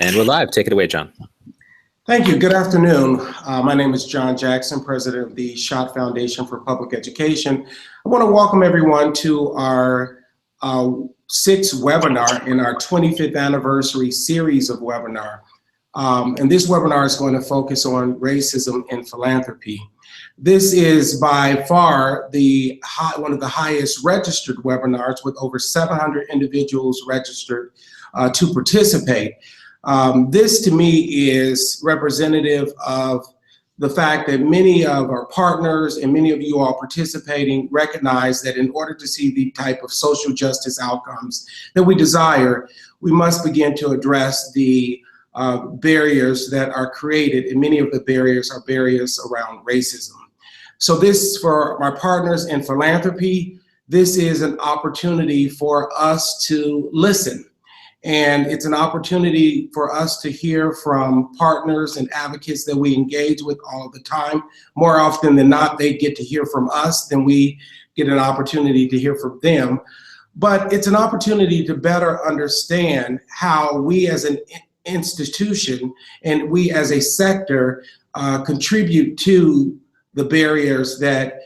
And we're live. Take it away, John. Thank you. Good afternoon. My name is John Jackson, president of the Schott Foundation for Public Education. I want to welcome everyone to our sixth webinar in our 25th anniversary series of webinar. And this webinar is going to focus on racism and philanthropy. This is by far one of the highest registered webinars, with over 700 individuals registered to participate. This to me is representative of the fact that many of our partners and many of you all participating recognize that in order to see the type of social justice outcomes that we desire, we must begin to address the barriers that are created, and many of the barriers are barriers around racism. So this, for my partners in philanthropy, this is an opportunity for us to listen. And it's an opportunity for us to hear from partners and advocates that we engage with all of the time. More often than not, they get to hear from us than we get an opportunity to hear from them. But it's an opportunity to better understand how we as an institution and we as a sector contribute to the barriers that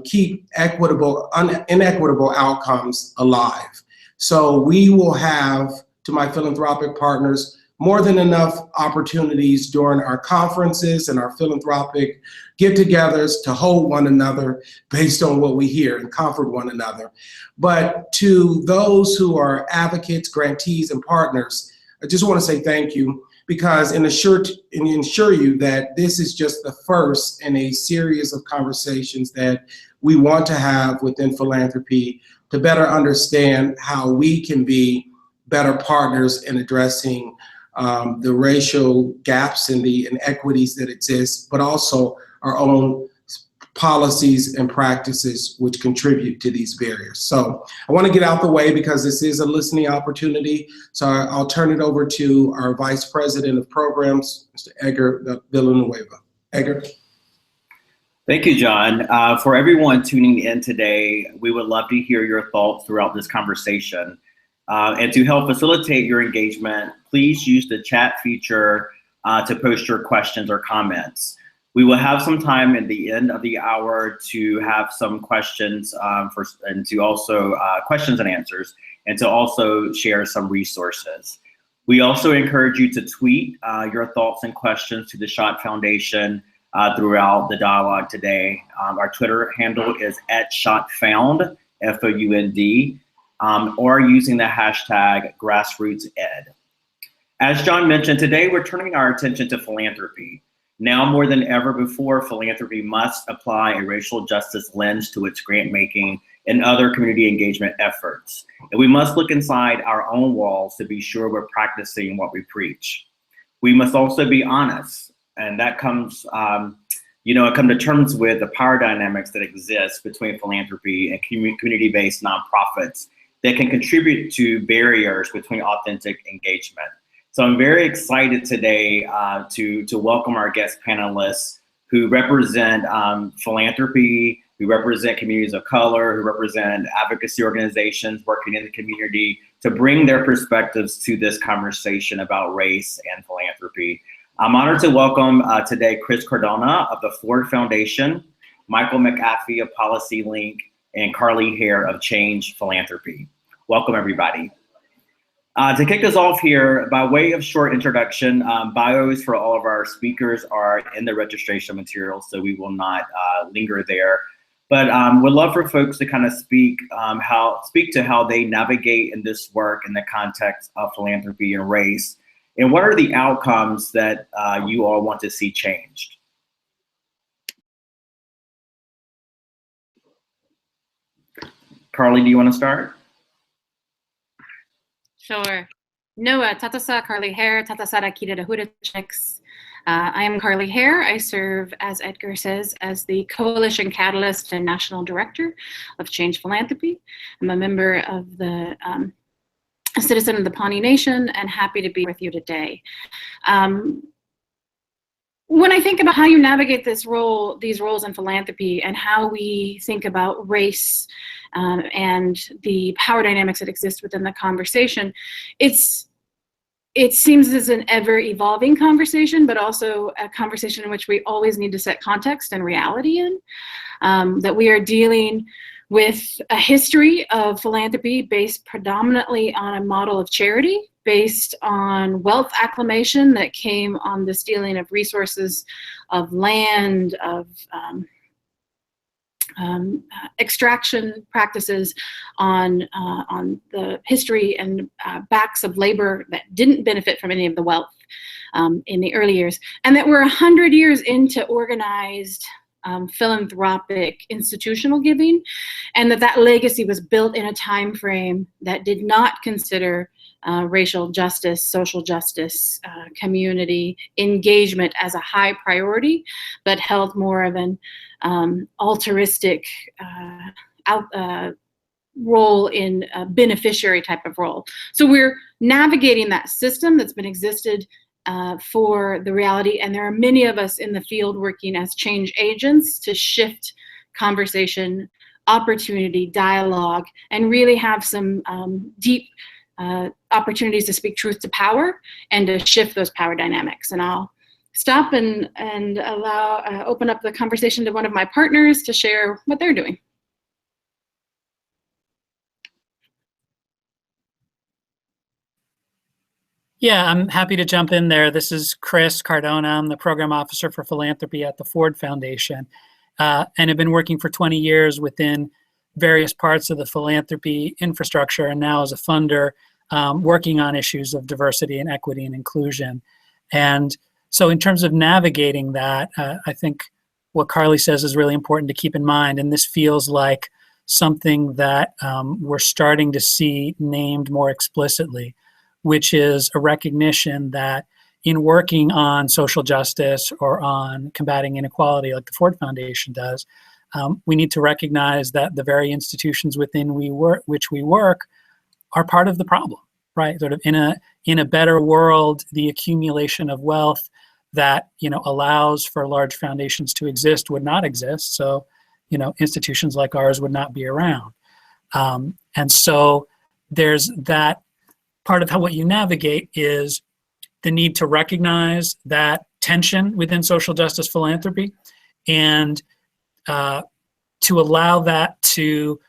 keep inequitable outcomes alive. So we will have, to my philanthropic partners, more than enough opportunities during our conferences and our philanthropic get-togethers to hold one another based on what we hear and comfort one another. But to those who are advocates, grantees, and partners, I just want to say thank you, because and ensure you that this is just the first in a series of conversations that we want to have within philanthropy to better understand how we can be better partners in addressing the racial gaps and the inequities that exist, but also our own policies and practices which contribute to these barriers. So I want to get out the way because this is a listening opportunity. So I'll turn it over to our Vice President of Programs, Mr. Edgar Villanueva. Edgar. Thank you, John. For everyone tuning in today, we would love to hear your thoughts throughout this conversation. And to help facilitate your engagement, please use the chat feature to post your questions or comments. We will have some time at the end of the hour to have some questions and to also questions and answers, and to also share some resources. We also encourage you to tweet your thoughts and questions to the Schott Foundation throughout the dialogue today. Our Twitter handle is @SchottFound, F-O-U-N-D, or using the hashtag GrassrootsEd. As John mentioned, today we're turning our attention to philanthropy. Now more than ever before, philanthropy must apply a racial justice lens to its grant making and other community engagement efforts. And we must look inside our own walls to be sure we're practicing what we preach. We must also be honest. And that comes, come to terms with the power dynamics that exist between philanthropy and community-based nonprofits that can contribute to barriers between authentic engagement. So I'm very excited today to welcome our guest panelists who represent philanthropy, who represent communities of color, who represent advocacy organizations working in the community, to bring their perspectives to this conversation about race and philanthropy. I'm honored to welcome today Chris Cardona of the Ford Foundation, Michael McAfee of Policy Link, and Carly Hare of Change Philanthropy. Welcome, everybody. To kick us off here, by way of short introduction, bios for all of our speakers are in the registration materials, so we will not linger there. But would love for folks to kind of speak to how they navigate in this work in the context of philanthropy and race. And what are the outcomes that you all want to see changed? Carly, do you want to start? Sure. Noah, Tatasa, Carly Hare, Tatasara Kirera Huracheks. I am Carly Hare. I serve, as Edgar says, as the Coalition Catalyst and National Director of Change Philanthropy. I'm a member of the a citizen of the Pawnee Nation, and happy to be with you today. When I think about how you navigate these roles in philanthropy and how we think about race and the power dynamics that exist within the conversation, it's it seems as an ever-evolving conversation, but also a conversation in which we always need to set context and reality in, that we are dealing with a history of philanthropy based predominantly on a model of charity, based on wealth acclamation that came on the stealing of resources, of land, of extraction practices, on the history and backs of labor that didn't benefit from any of the wealth in the early years, and that we're 100 years into organized philanthropic institutional giving, and that legacy was built in a time frame that did not consider racial justice, social justice, community engagement as a high priority, but held more of an altruistic role in a beneficiary type of role. So we're navigating that system that's been existed for the reality, and there are many of us in the field working as change agents to shift conversation, opportunity, dialogue, and really have some deep opportunities to speak truth to power and to shift those power dynamics. And I'll stop and open up the conversation to one of my partners to share what they're doing. Yeah, I'm happy to jump in there. This is Chris Cardona. I'm the program officer for philanthropy at the Ford Foundation, and have been working for 20 years within various parts of the philanthropy infrastructure, and now as a funder, working on issues of diversity and equity and inclusion. And so in terms of navigating that, I think what Carly says is really important to keep in mind, and this feels like something that we're starting to see named more explicitly, which is a recognition that in working on social justice or on combating inequality like the Ford Foundation does, we need to recognize that the very institutions within which we work are part of the problem, right? Sort of in a better world, the accumulation of wealth that allows for large foundations to exist would not exist. So institutions like ours would not be around. And so there's that part of what you navigate is the need to recognize that tension within social justice philanthropy and to allow that to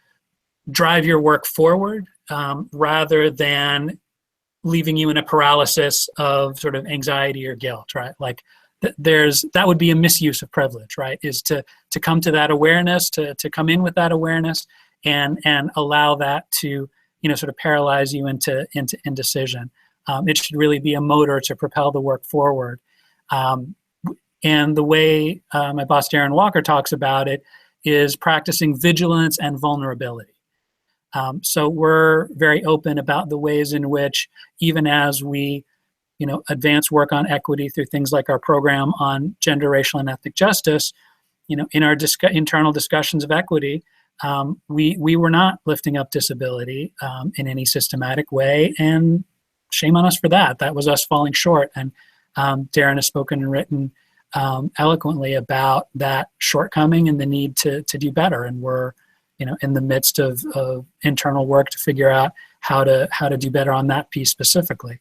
drive your work forward rather than leaving you in a paralysis of sort of anxiety or guilt, right? Like that would be a misuse of privilege, right? Is to come to that awareness, to come in with that awareness and allow that to sort of paralyze you into indecision. It should really be a motor to propel the work forward. And the way my boss Darren Walker talks about it is practicing vigilance and vulnerability. So we're very open about the ways in which, even as we advance work on equity through things like our program on gender, racial, and ethnic justice, in our internal discussions of equity, we were not lifting up disability in any systematic way, and shame on us for that. That was us falling short. And Darren has spoken and written eloquently about that shortcoming and the need to do better. And we're in the midst of internal work to figure out how to do better on that piece specifically.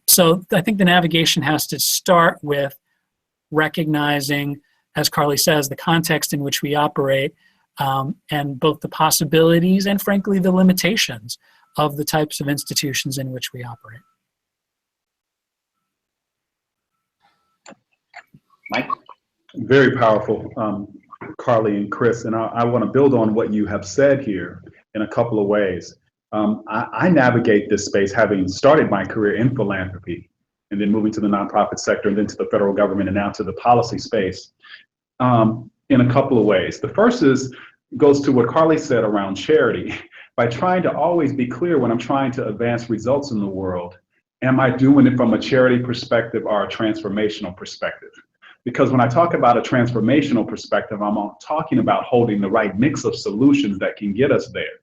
So I think the navigation has to start with recognizing, as Carly says, the context in which we operate, and both the possibilities and, frankly, the limitations of the types of institutions in which we operate. Mike? Very powerful, Carly and Chris, and I want to build on what you have said here in a couple of ways. I navigate this space having started my career in philanthropy and then moving to the nonprofit sector and then to the federal government and now to the policy space in a couple of ways. The first goes to what Carly said around charity. By trying to always be clear when I'm trying to advance results in the world, am I doing it from a charity perspective or a transformational perspective? Because when I talk about a transformational perspective, I'm talking about holding the right mix of solutions that can get us there.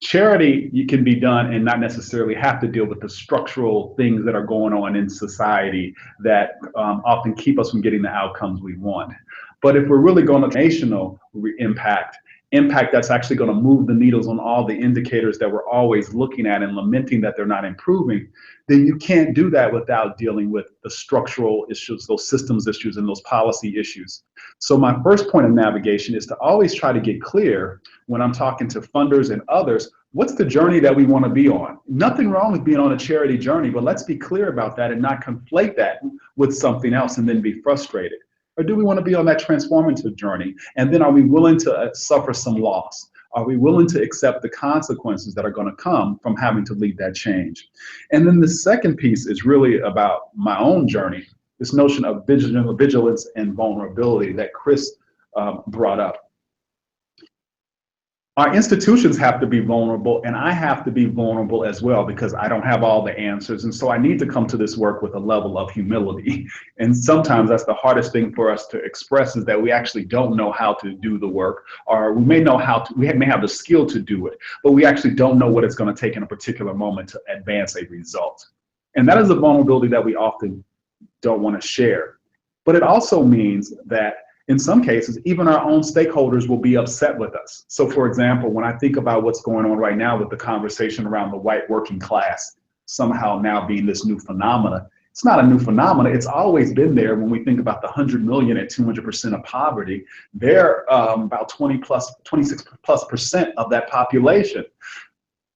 Charity can be done and not necessarily have to deal with the structural things that are going on in society that often keep us from getting the outcomes we want. But if we're really going to national impact impact that's actually going to move the needles on all the indicators that we're always looking at and lamenting that they're not improving, then you can't do that without dealing with the structural issues, those systems issues, and those policy issues. So my first point of navigation is to always try to get clear when I'm talking to funders and others, what's the journey that we want to be on? Nothing wrong with being on a charity journey, but let's be clear about that and not conflate that with something else and then be frustrated. Or do we want to be on that transformative journey? And then are we willing to suffer some loss? Are we willing to accept the consequences that are going to come from having to lead that change? And then the second piece is really about my own journey, this notion of vigilance and vulnerability that Chris brought up. Our institutions have to be vulnerable, and I have to be vulnerable as well, because I don't have all the answers. And so I need to come to this work with a level of humility. And sometimes that's the hardest thing for us to express, is that we actually don't know how to do the work, or we may know how to, we may have the skill to do it, but we actually don't know what it's going to take in a particular moment to advance a result. And that is a vulnerability that we often don't want to share. But it also means that in some cases, even our own stakeholders will be upset with us. So for example, when I think about what's going on right now with the conversation around the white working class somehow now being this new phenomena, it's not a new phenomena. It's always been there. When we think about the 100 million at 200% of poverty, they're about 26+ % of that population.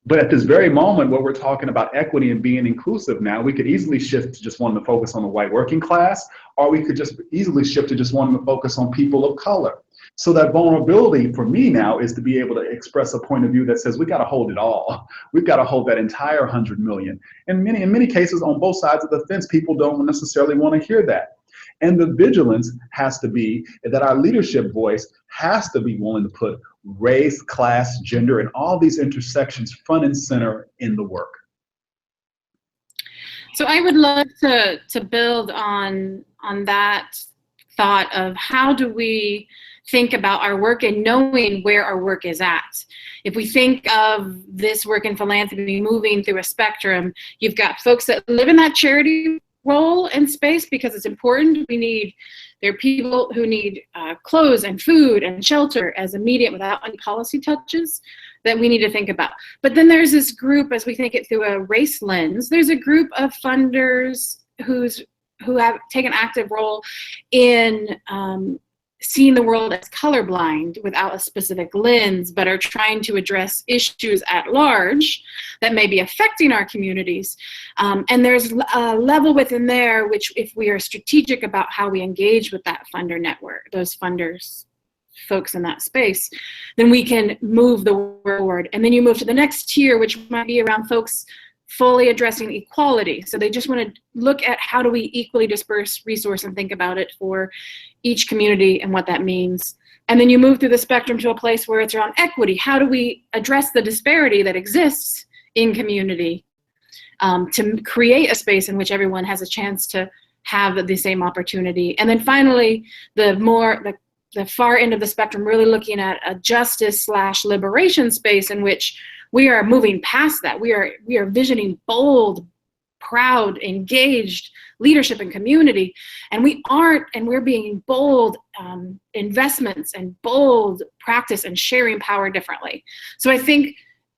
But at this very moment, where we're talking about equity and being inclusive now, we could easily shift to just wanting to focus on the white working class, or we could just easily shift to just wanting to focus on people of color. So that vulnerability for me now is to be able to express a point of view that says we got to hold it all. We've got to hold that entire 100 million. And in many cases, on both sides of the fence, people don't necessarily want to hear that. And the vigilance has to be that our leadership voice has to be willing to put race, class, gender, and all these intersections front and center in the work. So I would love to build on that thought of how do we think about our work and knowing where our work is at. If we think of this work in philanthropy moving through a spectrum, you've got folks that live in that charity role and space because it's important. There are people who need clothes and food and shelter as immediate without any policy touches that we need to think about. But then there's this group, as we think it through a race lens, there's a group of funders who have taken an active role in seeing the world as colorblind without a specific lens, but are trying to address issues at large that may be affecting our communities. And there's a level within there which, if we are strategic about how we engage with that funder network, those funders, folks in that space, then we can move the work forward. And then you move to the next tier, which might be around folks fully addressing equality. So they just want to look at how do we equally disperse resource and think about it for each community and what that means. And then you move through the spectrum to a place where it's around equity. How do we address the disparity that exists in community to create a space in which everyone has a chance to have the same opportunity? And then finally, the far end of the spectrum, really looking at a justice/liberation space in which we are moving past that. We are visioning bold, proud, engaged leadership and community, and we're being bold investments and bold practice and sharing power differently. So I think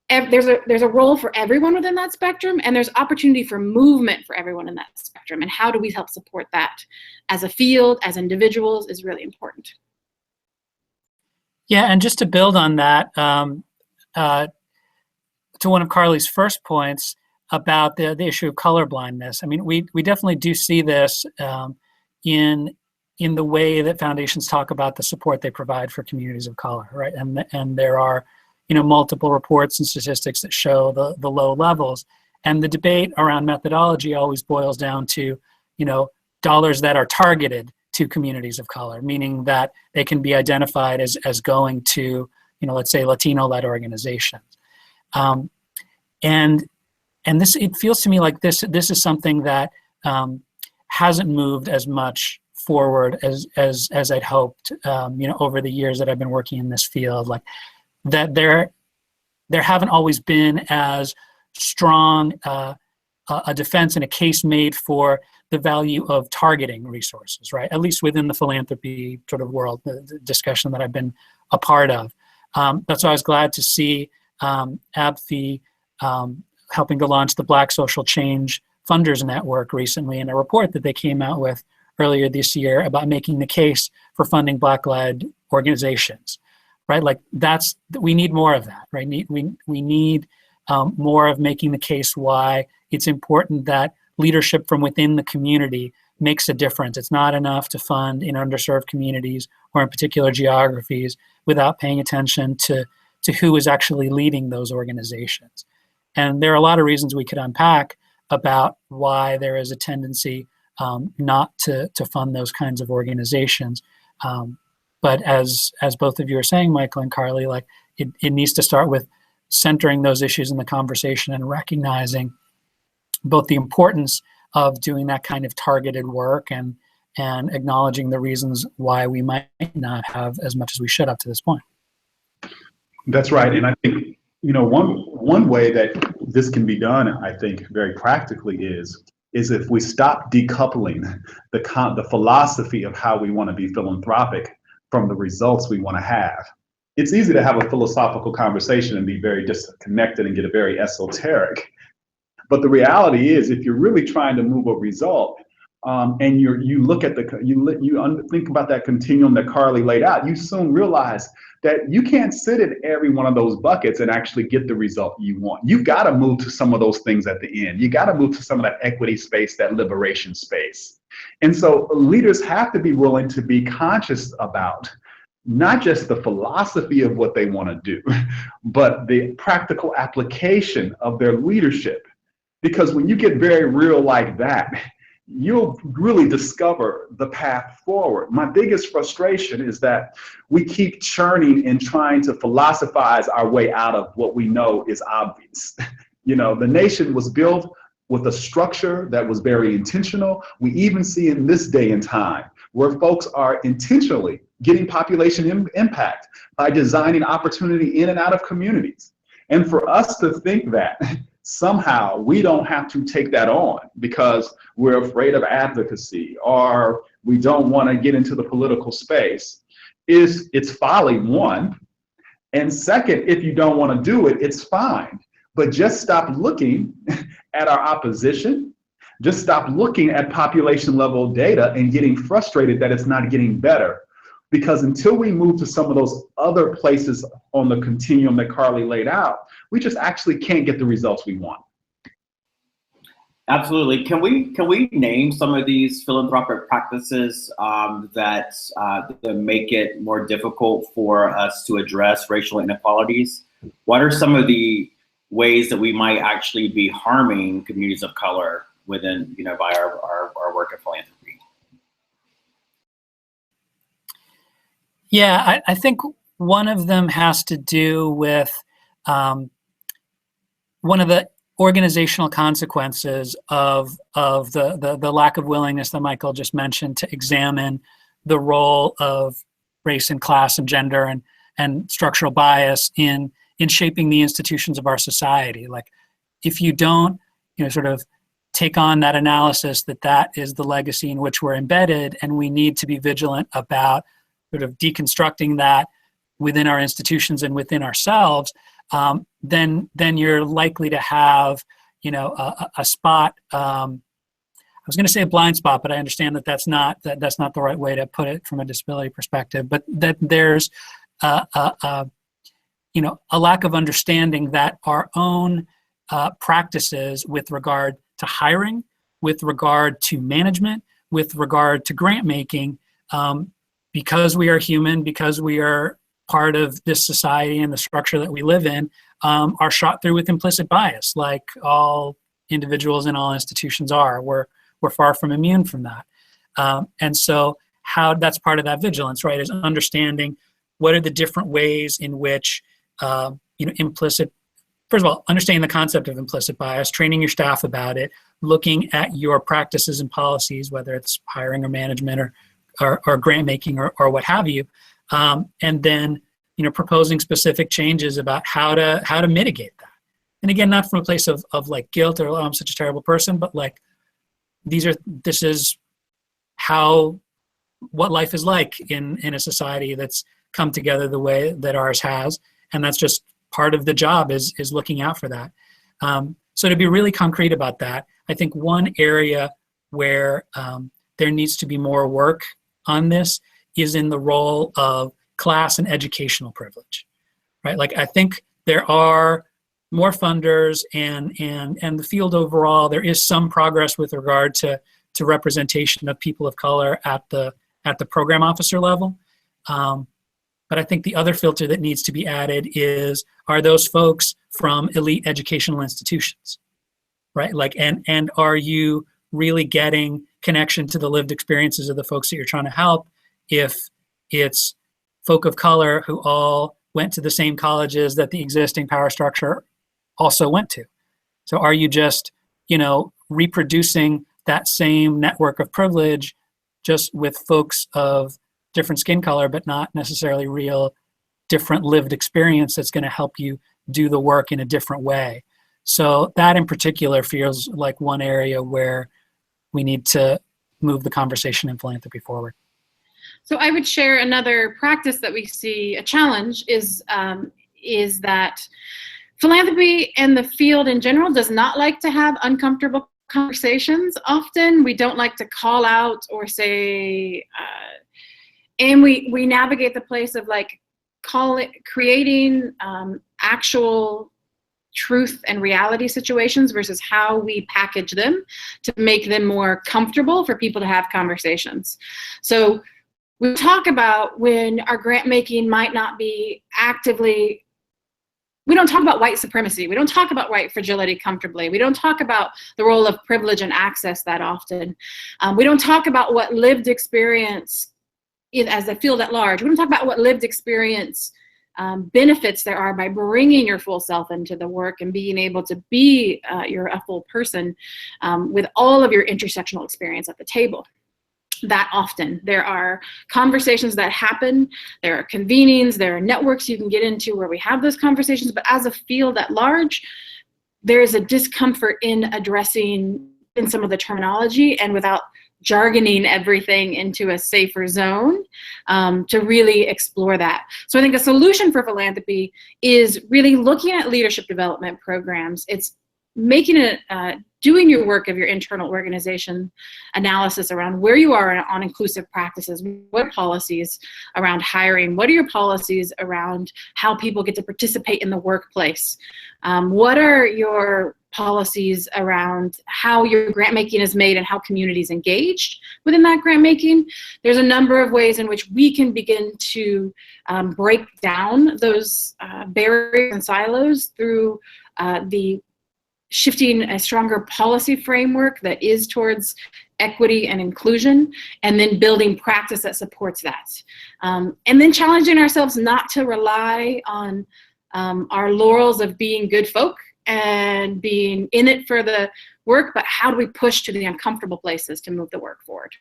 there's a role for everyone within that spectrum, and there's opportunity for movement for everyone in that spectrum. And how do we help support that as a field, as individuals, is really important. Yeah, and just to build on that, to one of Carly's first points about the issue of colorblindness. I mean, we definitely do see this in the way that foundations talk about the support they provide for communities of color, right? And there are, multiple reports and statistics that show the low levels. And the debate around methodology always boils down to, dollars that are targeted to communities of color, meaning that they can be identified as going to, let's say Latino-led organizations. And this, it feels to me like this is something that hasn't moved as much forward as I'd hoped, over the years that I've been working in this field. Like that there haven't always been as strong a defense and a case made for the value of targeting resources, right? At least within the philanthropy sort of world, the discussion that I've been a part of. That's why I was glad to see ABFI helping to launch the Black Social Change Funders Network recently in a report that they came out with earlier this year about making the case for funding Black-led organizations, right? Like we need more of that, right? We need more of making the case why it's important that leadership from within the community makes a difference. It's not enough to fund in underserved communities or in particular geographies without paying attention to who is actually leading those organizations. And there are a lot of reasons we could unpack about why there is a tendency not to fund those kinds of organizations. But as both of you are saying, Michael and Carly, like it needs to start with centering those issues in the conversation and recognizing both the importance of doing that kind of targeted work and acknowledging the reasons why we might not have as much as we should up to this point. That's right. And I think, one way that this can be done, I think, very practically is if we stop decoupling the philosophy of how we want to be philanthropic from the results we want to have. It's easy to have a philosophical conversation and be very disconnected and get very esoteric. But the reality is, if you're really trying to move a result, and you look at think about that continuum that Carly laid out, you soon realize that you can't sit in every one of those buckets and actually get the result you want. You've got to move to some of those things at the end. You got to move to some of that equity space, that liberation space. And so leaders have to be willing to be conscious about not just the philosophy of what they want to do, but the practical application of their leadership. Because when you get very real like that, you'll really discover the path forward. My biggest frustration is that we keep churning and trying to philosophize our way out of what we know is obvious. The nation was built with a structure that was very intentional. We even see in this day and time where folks are intentionally getting population impact by designing opportunity in and out of communities. And for us to think that somehow we don't have to take that on because we're afraid of advocacy or we don't want to get into the political space it's folly, one. And second, if you don't want to do it, it's fine. But just stop looking at our opposition. Just stop looking at population level data and getting frustrated that it's not getting better. Because until we move to some of those other places on the continuum that Carly laid out, we just actually can't get the results we want. Absolutely. Can we name some of these philanthropic practices that make it more difficult for us to address racial inequalities? What are some of the ways that we might actually be harming communities of color within, by our work of philanthropy? Yeah, I think one of them has to do with one of the organizational consequences of the lack of willingness that Michael just mentioned to examine the role of race and class and gender and structural bias in shaping the institutions of our society. Like, if you don't, sort of take on that analysis that is the legacy in which we're embedded, and we need to be vigilant about sort of deconstructing that within our institutions and within ourselves, then you're likely to have, a spot. I was going to say a blind spot, but I understand that that's not the right way to put it from a disability perspective. But that there's a lack of understanding that our own practices with regard to hiring, with regard to management, with regard to grant making, because we are human, because we are part of this society and the structure that we live in, are shot through with implicit bias, like all individuals in all institutions are. We're far from immune from that. And so that's part of that vigilance, right, is understanding what are the different ways in which, implicit, first of all, understanding the concept of implicit bias, training your staff about it, looking at your practices and policies, whether it's hiring or management or grant making or what have you, and then proposing specific changes about how to mitigate that. And again, not from a place of like guilt or, oh, I'm such a terrible person, but like this is what life is like in a society that's come together the way that ours has. And that's just part of the job, is looking out for that. So to be really concrete about that, I think one area where there needs to be more work on this is in the role of class and educational privilege, right? Like, I think there are more funders and the field overall, there is some progress with regard to representation of people of color at the program officer level. But I think the other filter that needs to be added is, are those folks from elite educational institutions, right? Like, and are you really getting connection to the lived experiences of the folks that you're trying to help if it's folk of color who all went to the same colleges that the existing power structure also went to? So are you just, reproducing that same network of privilege just with folks of different skin color, but not necessarily real different lived experience that's going to help you do the work in a different way? So that in particular feels like one area where we need to move the conversation in philanthropy forward. So I would share another practice that we see a challenge is that philanthropy and the field in general does not like to have uncomfortable conversations. Often we don't like to call out or say, and we navigate the place of like creating actual truth and reality situations versus how we package them to make them more comfortable for people to have conversations. So we talk about when our grant making might not be actively, we don't talk about white supremacy. We don't talk about white fragility comfortably. We don't talk about the role of privilege and access that often. We don't talk about what lived experience as a field at large. We don't talk about what lived experience benefits there are by bringing your full self into the work and being able to be a full person with all of your intersectional experience at the table. That often there are conversations that happen, there are convenings, there are networks you can get into where we have those conversations, but as a field at large, there is a discomfort in addressing in some of the terminology and without jargoning everything into a safer zone to really explore that. So I think a solution for philanthropy is really looking at leadership development programs. It's making it, doing your work of your internal organization analysis around where you are on inclusive practices, what policies around hiring, what are your policies around how people get to participate in the workplace, what are your policies around how your grant making is made and how communities engaged within that grant making. There's a number of ways in which we can begin to break down those barriers and silos through the shifting a stronger policy framework that is towards equity and inclusion, and then building practice that supports that. And then challenging ourselves not to rely on our laurels of being good folk and being in it for the work, but how do we push to the uncomfortable places to move the work forward?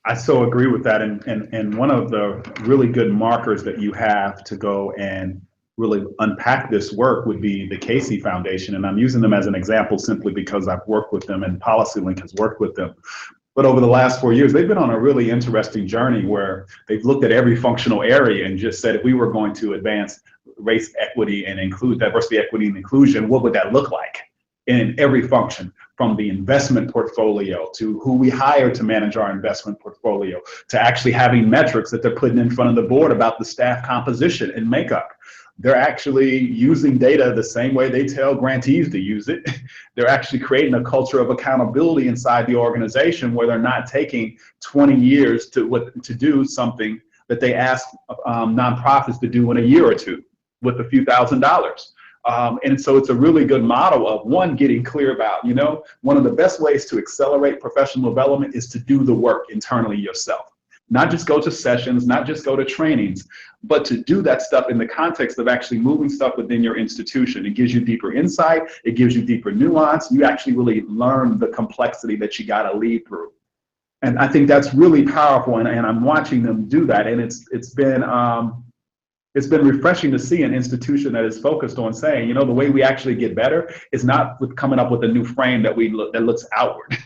I so agree with that. And one of the really good markers that you have to go and really unpack this work would be the Casey Foundation. And I'm using them as an example simply because I've worked with them and PolicyLink has worked with them. But over the last 4 years, they've been on a really interesting journey where they've looked at every functional area and just said, if we were going to advance race equity and include diversity, equity, and inclusion, what would that look like in every function, from the investment portfolio to who we hire to manage our investment portfolio, to actually having metrics that they're putting in front of the board about the staff composition and makeup. They're actually using data the same way they tell grantees to use it. They're actually creating a culture of accountability inside the organization where they're not taking 20 years to do something that they ask nonprofits to do in a year or two with a few $1,000s. And so it's a really good model of, one, getting clear about, one of the best ways to accelerate professional development is to do the work internally yourself. Not just go to sessions, not just go to trainings, but to do that stuff in the context of actually moving stuff within your institution. It gives you deeper insight, it gives you deeper nuance, you actually really learn the complexity that you gotta lead through. And I think that's really powerful, and I'm watching them do that, and it's been refreshing to see an institution that is focused on saying, the way we actually get better is not with coming up with a new frame that looks outward.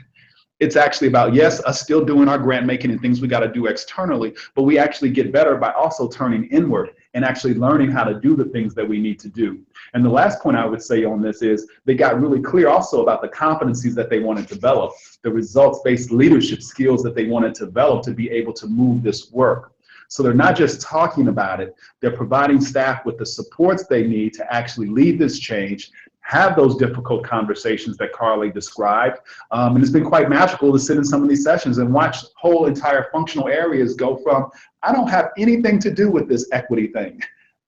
It's actually about, yes, us still doing our grant making and things we got to do externally, but we actually get better by also turning inward and actually learning how to do the things that we need to do. And the last point I would say on this is they got really clear also about the competencies that they want to develop, the results-based leadership skills that they want to develop to be able to move this work. So they're not just talking about it, they're providing staff with the supports they need to actually lead this change, have those difficult conversations that Carly described. And it's been quite magical to sit in some of these sessions and watch whole entire functional areas go from, I don't have anything to do with this equity thing.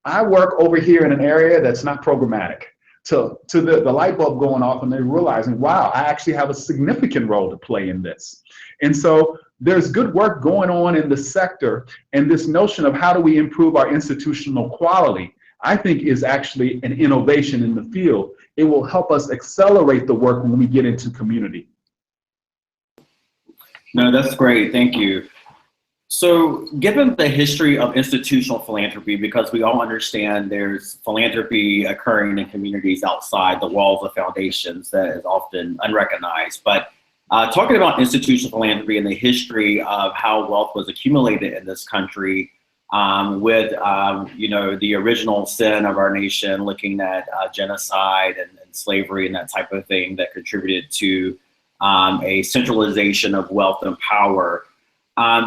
I work over here in an area that's not programmatic, to the light bulb going off and they're realizing, wow, I actually have a significant role to play in this. And so there's good work going on in the sector, and this notion of how do we improve our institutional quality, I think is actually an innovation in the field. It will help us accelerate the work when we get into community. No, that's great, thank you. So given the history of institutional philanthropy, because we all understand there's philanthropy occurring in communities outside the walls of foundations that is often unrecognized, but talking about institutional philanthropy and the history of how wealth was accumulated in this country, with the original sin of our nation, looking at genocide and slavery and that type of thing that contributed to a centralization of wealth and power.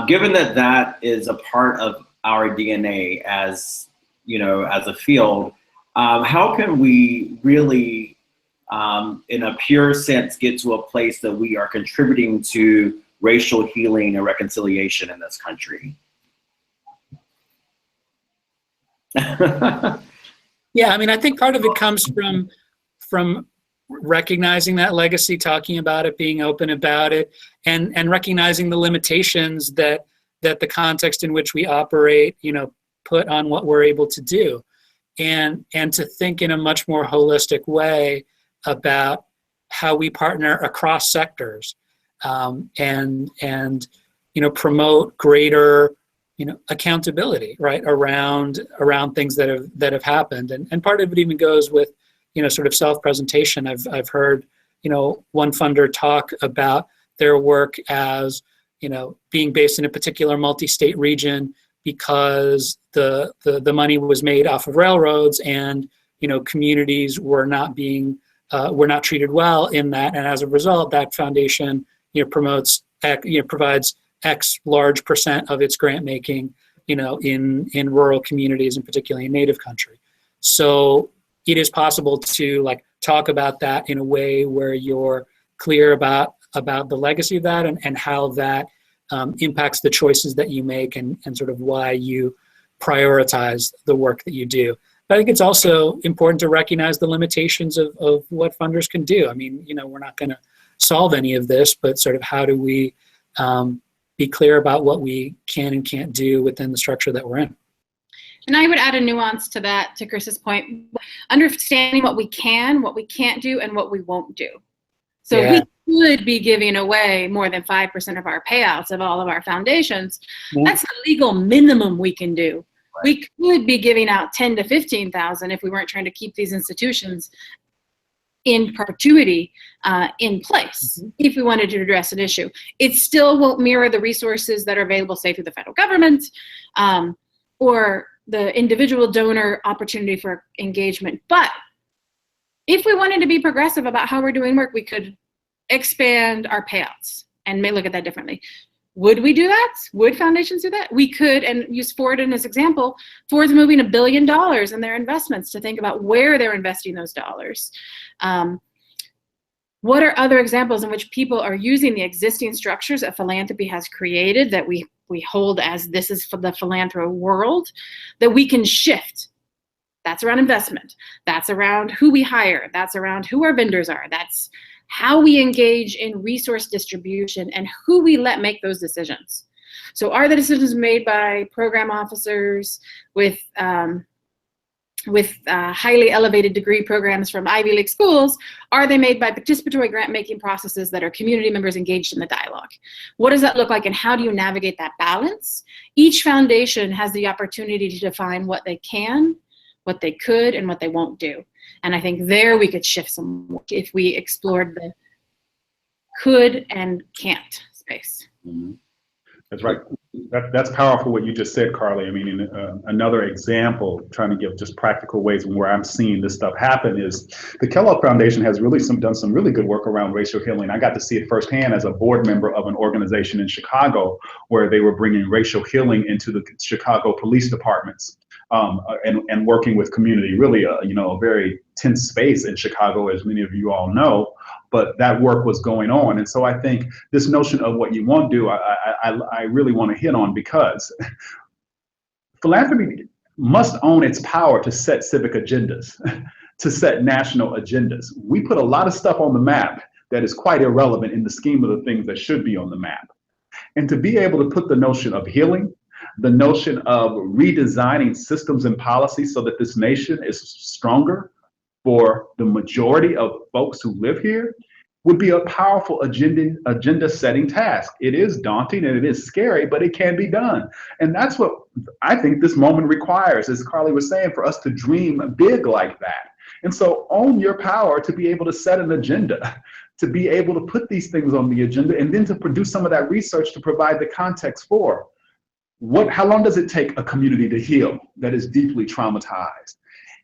Given that that is a part of our DNA as a field, how can we really, in a pure sense, get to a place that we are contributing to racial healing and reconciliation in this country? Yeah, I mean, I think part of it comes from recognizing that legacy, talking about it, being open about it, and recognizing the limitations that the context in which we operate, put on what we're able to do, and to think in a much more holistic way about how we partner across sectors, and promote greater accountability, right, around things that have happened, and part of it even goes with sort of self-presentation. I've heard one funder talk about their work as being based in a particular multi-state region because the money was made off of railroads, and communities were not treated well in that, and as a result, that foundation provides X large percent of its grant making in rural communities, and particularly in Native country. So it is possible to talk about that in a way where you're clear about the legacy of that, and how that impacts the choices that you make, and sort of why you prioritize the work that you do. But I think it's also important to recognize the limitations of what funders can do. I mean, we're not going to solve any of this, but sort of how do we be clear about what we can and can't do within the structure that we're in. And I would add a nuance to that, to Chris's point, understanding what we can, what we can't do, and what we won't do. So Yeah. we could be giving away more than 5% of our payouts of all of our foundations. Yeah. That's the legal minimum we can do. Right. We could be giving out 10 to 15,000 if we weren't trying to keep these institutions in perpetuity in place, if we wanted to address an issue. It still won't mirror the resources that are available, say, through the federal government, or the individual donor opportunity for engagement. But if we wanted to be progressive about how we're doing work, we could expand our payouts and may look at that differently. Would we do that? Would foundations do that? We could, and use Ford in this example. Ford's moving $1 billion in their investments to think about where they're investing those dollars. What are other examples in which people are using the existing structures that philanthropy has created, that we hold as this is for the philanthro world, that we can shift? That's around investment. That's around who we hire. That's around who our vendors are. That's how we engage in resource distribution and who we let make those decisions. So are the decisions made by program officers with highly elevated degree programs from Ivy League schools? Are they made by participatory grant making processes that are community members engaged in the dialogue? What does that look like, and how do you navigate that balance? Each foundation has the opportunity to define what they can, what they could, and what they won't do. And I think there we could shift some if we explored could and can't space. Mm-hmm. That's right. That's powerful what you just said, Carly. I mean, another example, trying to give just practical ways where I'm seeing this stuff happen, is the Kellogg Foundation has really done some really good work around racial healing. I got to see it firsthand as a board member of an organization in Chicago where they were bringing racial healing into the Chicago police departments. And working with community, really a very tense space in Chicago, as many of you all know, but that work was going on. And so I think this notion of what you want to do, I really want to hit on, because philanthropy must own its power to set civic agendas, to set national agendas. We put a lot of stuff on the map that is quite irrelevant in the scheme of the things that should be on the map. And to be able to put the notion of healing, the notion of redesigning systems and policies so that this nation is stronger for the majority of folks who live here, would be a powerful agenda setting task. It is daunting and it is scary, but it can be done. And that's what I think this moment requires, as Carly was saying, for us to dream big like that. And so own your power to be able to set an agenda, to be able to put these things on the agenda, and then to produce some of that research to provide the context for how long does it take a community to heal that is deeply traumatized?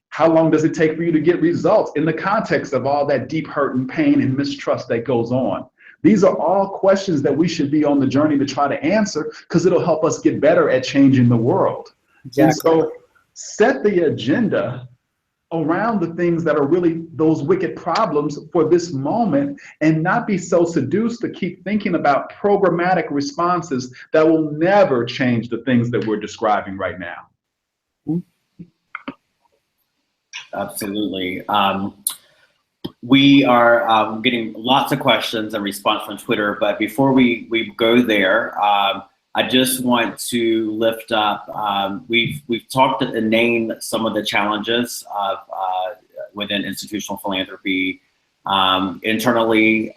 How long does it take for you to get results in the context of all that deep hurt and pain and mistrust that goes on? These are all questions that we should be on the journey to try to answer, because it'll help us get better at changing the world. Exactly. And so set the agenda around the things that are really those wicked problems for this moment, and not be so seduced to keep thinking about programmatic responses that will never change the things that we're describing right now. Absolutely. We are getting lots of questions and response from Twitter, but before we go there, I just want to lift up, we've talked and named some of the challenges of within institutional philanthropy, internally,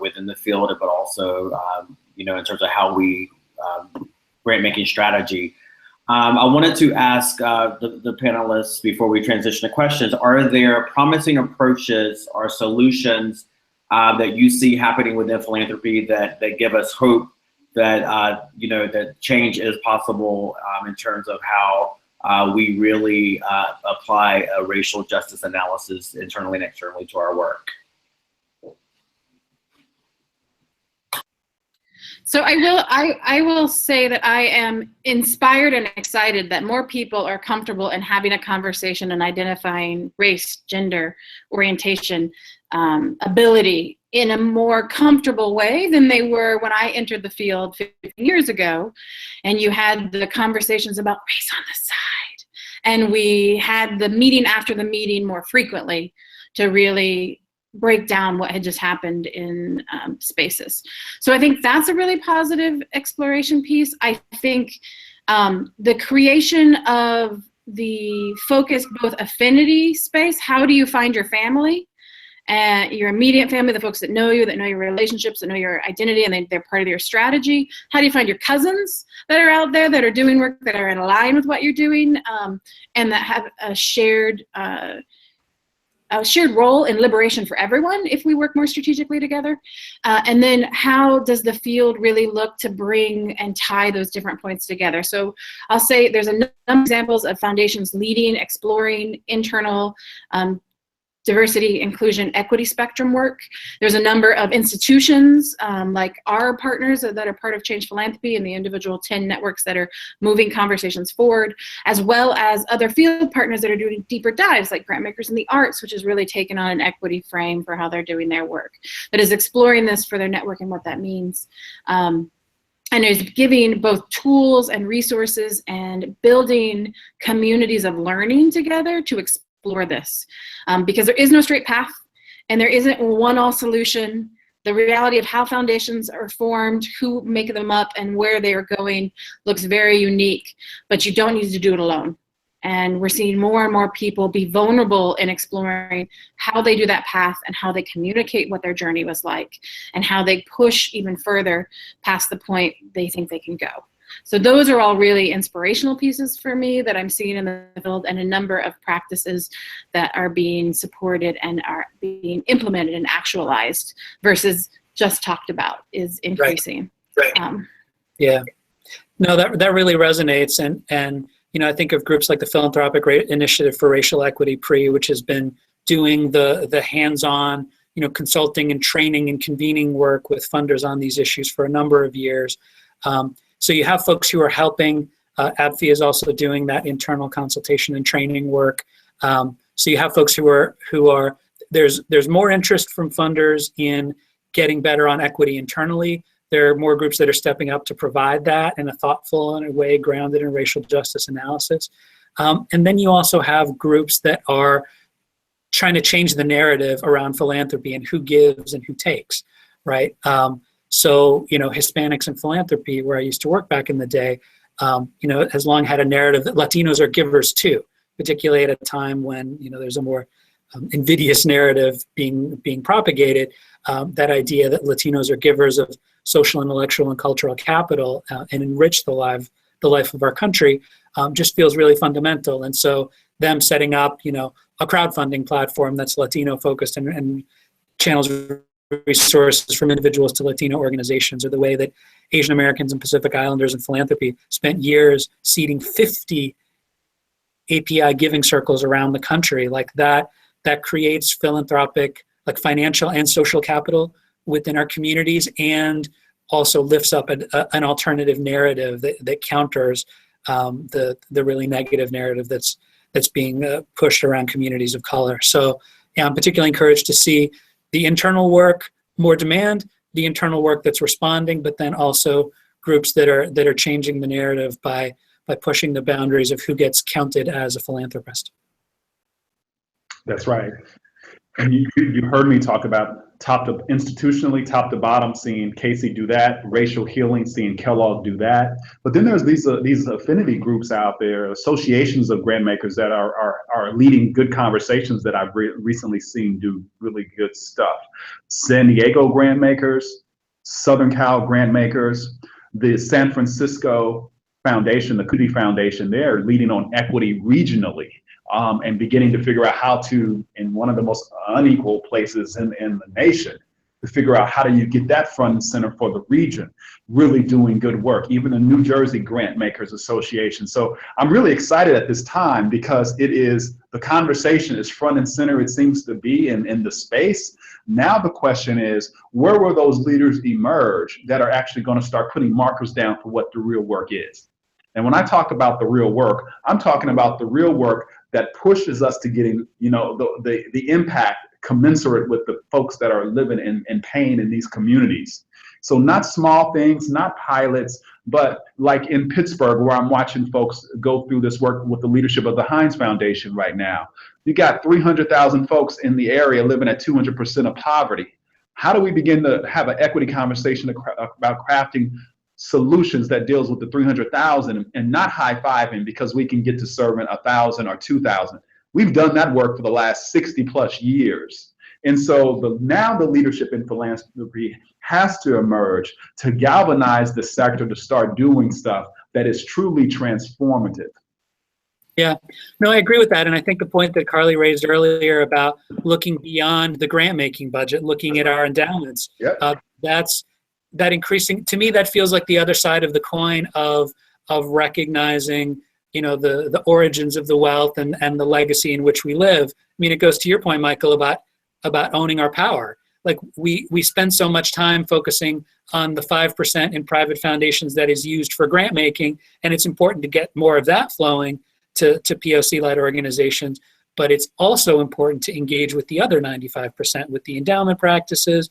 within the field, but also, in terms of how we grant making strategy. I wanted to ask the panelists before we transition to questions, are there promising approaches or solutions that you see happening within philanthropy that give us hope that, that change is possible in terms of how we really apply a racial justice analysis internally and externally to our work? So I will say that I am inspired and excited that more people are comfortable in having a conversation and identifying race, gender, orientation, ability in a more comfortable way than they were when I entered the field 15 years ago. And you had the conversations about race on the side. And we had the meeting after the meeting more frequently to really break down what had just happened in spaces. So I think that's a really positive exploration piece. I think the creation of the focused both affinity space, how do you find your family, your immediate family, the folks that know you, that know your relationships, that know your identity, and they're part of your strategy. How do you find your cousins that are out there that are doing work that are in line with what you're doing, and that have a shared role in liberation for everyone if we work more strategically together? And then how does the field really look to bring and tie those different points together? So I'll say there's a number of examples of foundations leading, exploring internal diversity, inclusion, equity spectrum work. There's a number of institutions like our partners that are part of Change Philanthropy and the individual 10 networks that are moving conversations forward, as well as other field partners that are doing deeper dives like Grantmakers in the Arts, which has really taken on an equity frame for how they're doing their work, that is exploring this for their network and what that means. And is giving both tools and resources and building communities of learning together to explore this. Because there is no straight path and there isn't one all solution. The reality of how foundations are formed, who make them up, and where they are going looks very unique, but you don't need to do it alone. And we're seeing more and more people be vulnerable in exploring how they do that path and how they communicate what their journey was like and how they push even further past the point they think they can go. So those are all really inspirational pieces for me that I'm seeing in the field, and a number of practices that are being supported and are being implemented and actualized versus just talked about is increasing. Right. Yeah. No, that really resonates. And I think of groups like the Philanthropic Initiative for Racial Equity, PRE, which has been doing the hands-on, consulting and training and convening work with funders on these issues for a number of years. So you have folks who are helping. ABFI is also doing that internal consultation and training work. So you have folks who are there's more interest from funders in getting better on equity internally. There are more groups that are stepping up to provide that in a thoughtful and a way grounded in racial justice analysis. And then you also have groups that are trying to change the narrative around philanthropy and who gives and who takes, right? So, Hispanics in philanthropy, where I used to work back in the day, has long had a narrative that Latinos are givers too, particularly at a time when, there's a more invidious narrative being propagated, that idea that Latinos are givers of social, intellectual, and cultural capital and enrich the life of our country just feels really fundamental. And so them setting up, a crowdfunding platform that's Latino focused and channels resources from individuals to Latino organizations, or the way that Asian Americans and Pacific Islanders in philanthropy spent years seeding 50 API giving circles around the country, like that creates philanthropic, like financial and social capital within our communities, and also lifts up an alternative narrative that counters the really negative narrative that's being pushed around communities of color. So yeah, I'm particularly encouraged to see the internal work, more demand, the internal work that's responding, but then also groups that are changing the narrative by pushing the boundaries of who gets counted as a philanthropist. That's right. And you heard me talk about institutionally, top to bottom, seeing Casey do that, racial healing, seeing Kellogg do that. But then there's these affinity groups out there, associations of grantmakers that are leading good conversations that I've recently seen do really good stuff. San Diego Grantmakers, Southern Cal Grantmakers, the San Francisco Foundation, the Kuti Foundation, they're leading on equity regionally. And beginning to figure out how to, in one of the most unequal places in the nation, to figure out how do you get that front and center for the region, really doing good work, even the New Jersey Grantmakers Association. So I'm really excited at this time because the conversation is front and center, it seems to be in the space. Now the question is, where will those leaders emerge that are actually going to start putting markers down for what the real work is? And when I talk about the real work, I'm talking about the real work that pushes us to getting, the impact commensurate with the folks that are living in pain in these communities. So not small things, not pilots, but like in Pittsburgh, where I'm watching folks go through this work with the leadership of the Heinz Foundation right now. You got 300,000 folks in the area living at 200% of poverty. How do we begin to have an equity conversation about crafting solutions that deals with the 300,000 and not high-fiving because we can get to serving 1,000 or 2,000. We've done that work for the last 60 plus years. And so now the leadership in philanthropy has to emerge to galvanize the sector to start doing stuff that is truly transformative. Yeah, no, I agree with that. And I think the point that Carly raised earlier about looking beyond the grant making budget, looking at our endowments, Yep. that increasing, to me, that feels like the other side of the coin of recognizing, the origins of the wealth and the legacy in which we live. I mean, it goes to your point, Michael, about owning our power. Like we spend so much time focusing on the 5% in private foundations that is used for grant making, and it's important to get more of that flowing to POC-led organizations. But it's also important to engage with the other 95% with the endowment practices.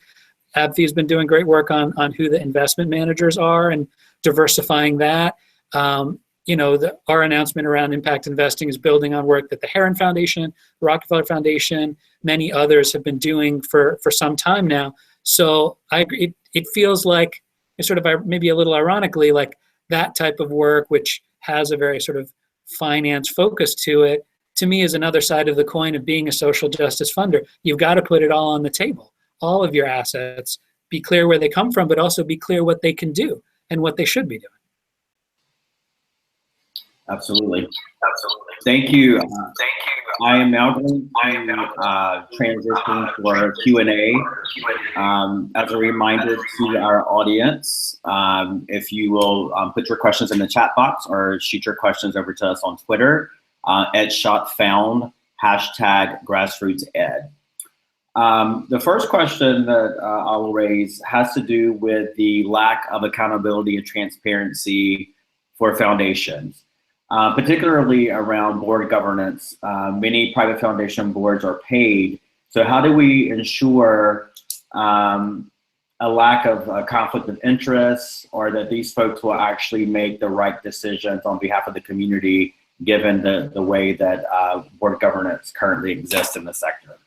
ABFI has been doing great work on who the investment managers are and diversifying that. Our announcement around impact investing is building on work that the Heron Foundation, the Rockefeller Foundation, many others have been doing for some time now. So I agree. It feels like, sort of maybe a little ironically, like that type of work, which has a very sort of finance focus to it, to me is another side of the coin of being a social justice funder. You've got to put it all on the table. All of your assets, be clear where they come from, but also be clear what they can do and what they should be doing. Absolutely. Thank you. I am now going to transition for Q&A. As a reminder to our audience, if you will put your questions in the chat box or shoot your questions over to us on Twitter at ShotFound, #GrassrootsEd. The first question that I will raise has to do with the lack of accountability and transparency for foundations. Particularly around board governance. Many private foundation boards are paid. So how do we ensure a lack of conflict of interest, or that these folks will actually make the right decisions on behalf of the community, given the way that board governance currently exists in the sector?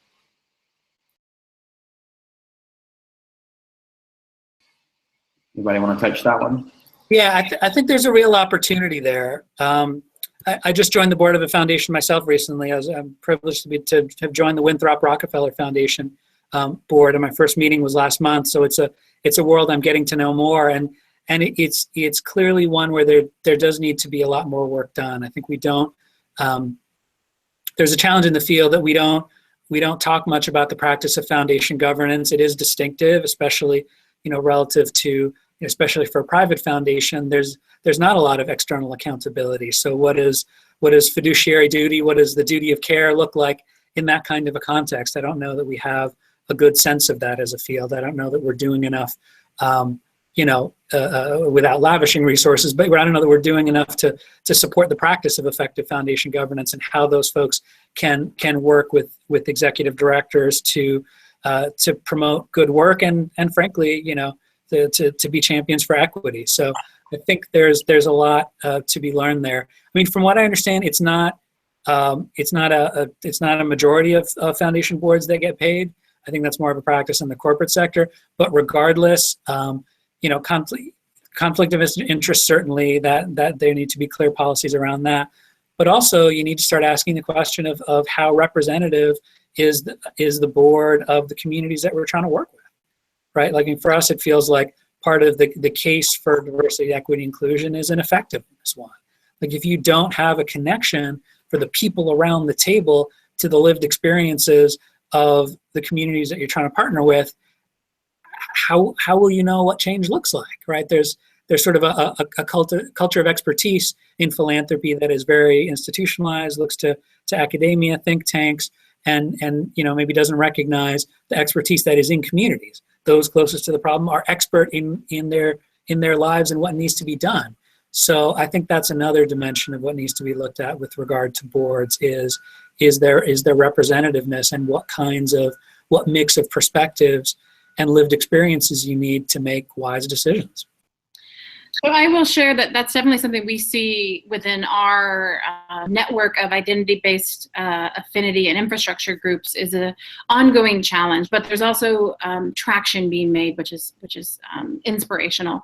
Anybody want to touch that one? Yeah, I think there's a real opportunity there. I just joined the board of a foundation myself recently. I'm privileged to have joined the Winthrop Rockefeller Foundation board, and my first meeting was last month. So it's a world I'm getting to know more, and it's clearly one where there does need to be a lot more work done. I think we don't. There's a challenge in the field that we don't talk much about the practice of foundation governance. It is distinctive, especially relative to, especially for a private foundation, there's not a lot of external accountability. So what is fiduciary duty? What does the duty of care look like in that kind of a context? I don't know that we have a good sense of that as a field. I don't know that we're doing enough, without lavishing resources, but I don't know that we're doing enough to support the practice of effective foundation governance and how those folks can work with executive directors to promote good work and frankly, to be champions for equity. So I think there's a lot to be learned there. I mean, from what I understand, it's not a majority of foundation boards that get paid. I think that's more of a practice in the corporate sector. But regardless, conflict of interest, certainly that there need to be clear policies around that. But also, you need to start asking the question of how representative is the board of the communities that we're trying to work with. Right? Like for us, it feels like part of the case for diversity, equity, inclusion is an effectiveness one. Like if you don't have a connection for the people around the table to the lived experiences of the communities that you're trying to partner with, how will you know what change looks like, right? There's sort of a culture of expertise in philanthropy that is very institutionalized, looks to academia, think tanks, and maybe doesn't recognize the expertise that is in communities. Those closest to the problem are expert in their lives and what needs to be done. So I think that's another dimension of what needs to be looked at with regard to boards is their representativeness and what mix of perspectives and lived experiences you need to make wise decisions. So I will share that that's definitely something we see within our network of identity-based affinity and infrastructure groups is an ongoing challenge, but there's also traction being made, which is inspirational.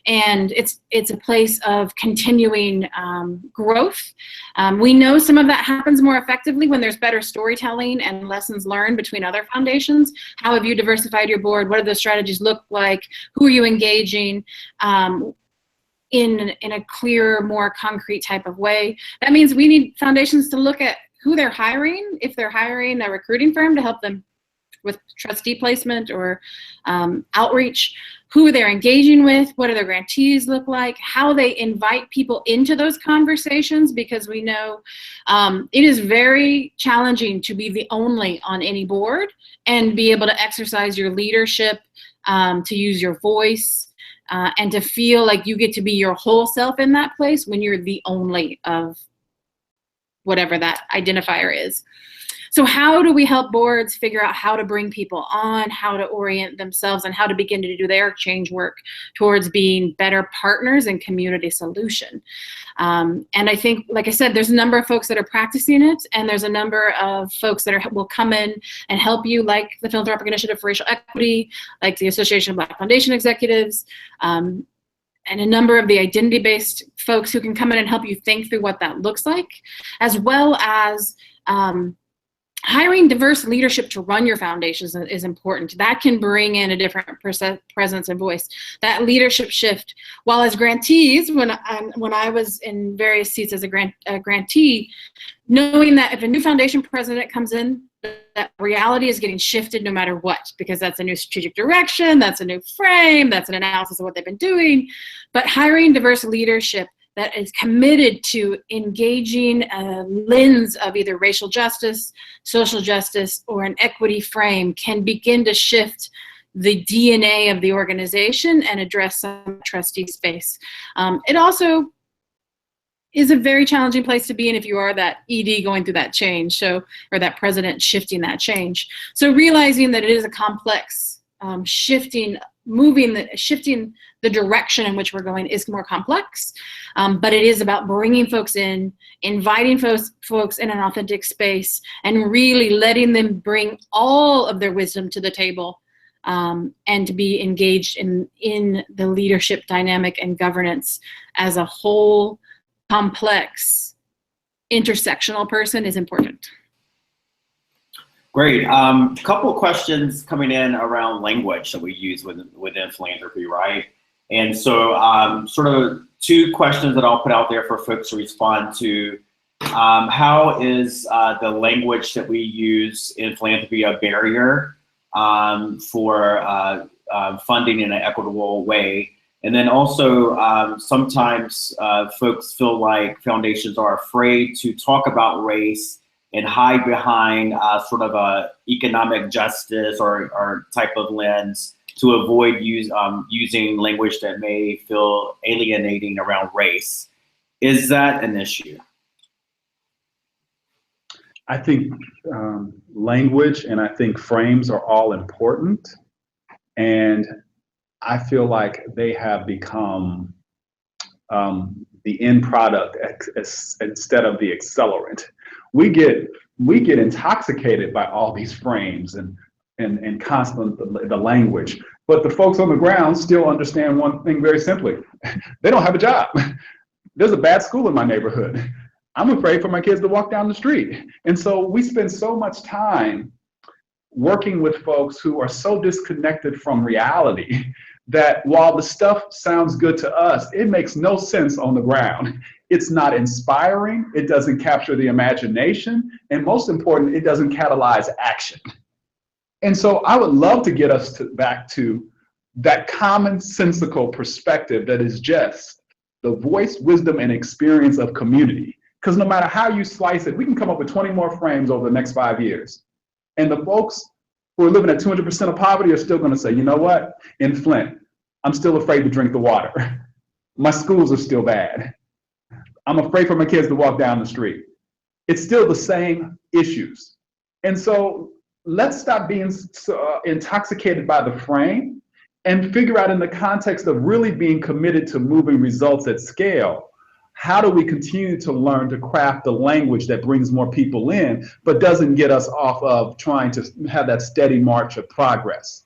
And it's a place of continuing growth. We know some of that happens more effectively when there's better storytelling and lessons learned between other foundations. How have you diversified your board? What do the strategies look like? Who are you engaging? In a clearer, more concrete type of way. That means we need foundations to look at who they're hiring, if they're hiring a recruiting firm to help them with trustee placement or outreach, who they're engaging with, what do their grantees look like, how they invite people into those conversations, because we know it is very challenging to be the only on any board and be able to exercise your leadership, to use your voice, and to feel like you get to be your whole self in that place when you're the only of whatever that identifier is. So how do we help boards figure out how to bring people on, how to orient themselves, and how to begin to do their change work towards being better partners in community solution? And I think, like I said, there's a number of folks that are practicing it, and there's a number of folks that will come in and help you, like the Philanthropic Initiative for Racial Equity, like the Association of Black Foundation Executives, and a number of the identity-based folks who can come in and help you think through what that looks like, as well as hiring diverse leadership to run your foundations is important. That can bring in a different presence and voice. That leadership shift, while as grantees, when I was in various seats as a grantee, knowing that if a new foundation president comes in, that reality is getting shifted no matter what, because that's a new strategic direction, that's a new frame, that's an analysis of what they've been doing. But hiring diverse leadership that is committed to engaging a lens of either racial justice, social justice, or an equity frame can begin to shift the DNA of the organization and address some trustee space. It also is a very challenging place to be in if you are that ED going through that change, or that president shifting that change. So realizing that it is a complex shifting the direction in which we're going is more complex, but it is about bringing folks in, inviting folks in an authentic space, and really letting them bring all of their wisdom to the table, and to be engaged in the leadership dynamic and governance as a whole, complex, intersectional person is important. Great. Couple of questions coming in around language that we use within philanthropy, right? And so sort of two questions that I'll put out there for folks to respond to. How is the language that we use in philanthropy a barrier for funding in an equitable way? And then also sometimes folks feel like foundations are afraid to talk about race and hide behind sort of a economic justice or type of lens to avoid using language that may feel alienating around race. Is that an issue? I think language and I think frames are all important. And I feel like they have become the end product instead of the accelerant. We get intoxicated by all these frames and constant the language, but the folks on the ground still understand one thing very simply: they don't have a job. There's a bad school in my neighborhood. I'm afraid for my kids to walk down the street. And so we spend so much time working with folks who are so disconnected from reality that while the stuff sounds good to us, it makes no sense on the ground. It's not inspiring, it doesn't capture the imagination, and most important, it doesn't catalyze action. And so I would love to get us back to that commonsensical perspective that is just the voice, wisdom, and experience of community. Because no matter how you slice it, we can come up with 20 more frames over the next 5 years. And the folks who are living at 200% of poverty are still going to say, you know what, in Flint, I'm still afraid to drink the water. My schools are still bad. I'm afraid for my kids to walk down the street. It's still the same issues. And so let's stop being so intoxicated by the frame and figure out, in the context of really being committed to moving results at scale, how do we continue to learn to craft the language that brings more people in, but doesn't get us off of trying to have that steady march of progress?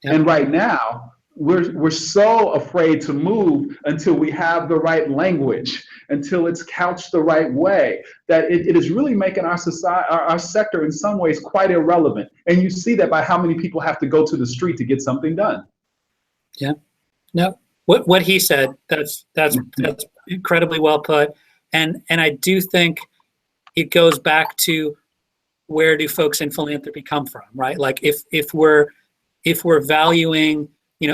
Yep. And right now, we're so afraid to move until we have the right language, until it's couched the right way, that it is really making our society, our sector in some ways quite irrelevant. And you see that by how many people have to go to the street to get something done. Yeah, no, what he said, that's incredibly well put. And I do think it goes back to, where do folks in philanthropy come from, right? Like if we're valuing,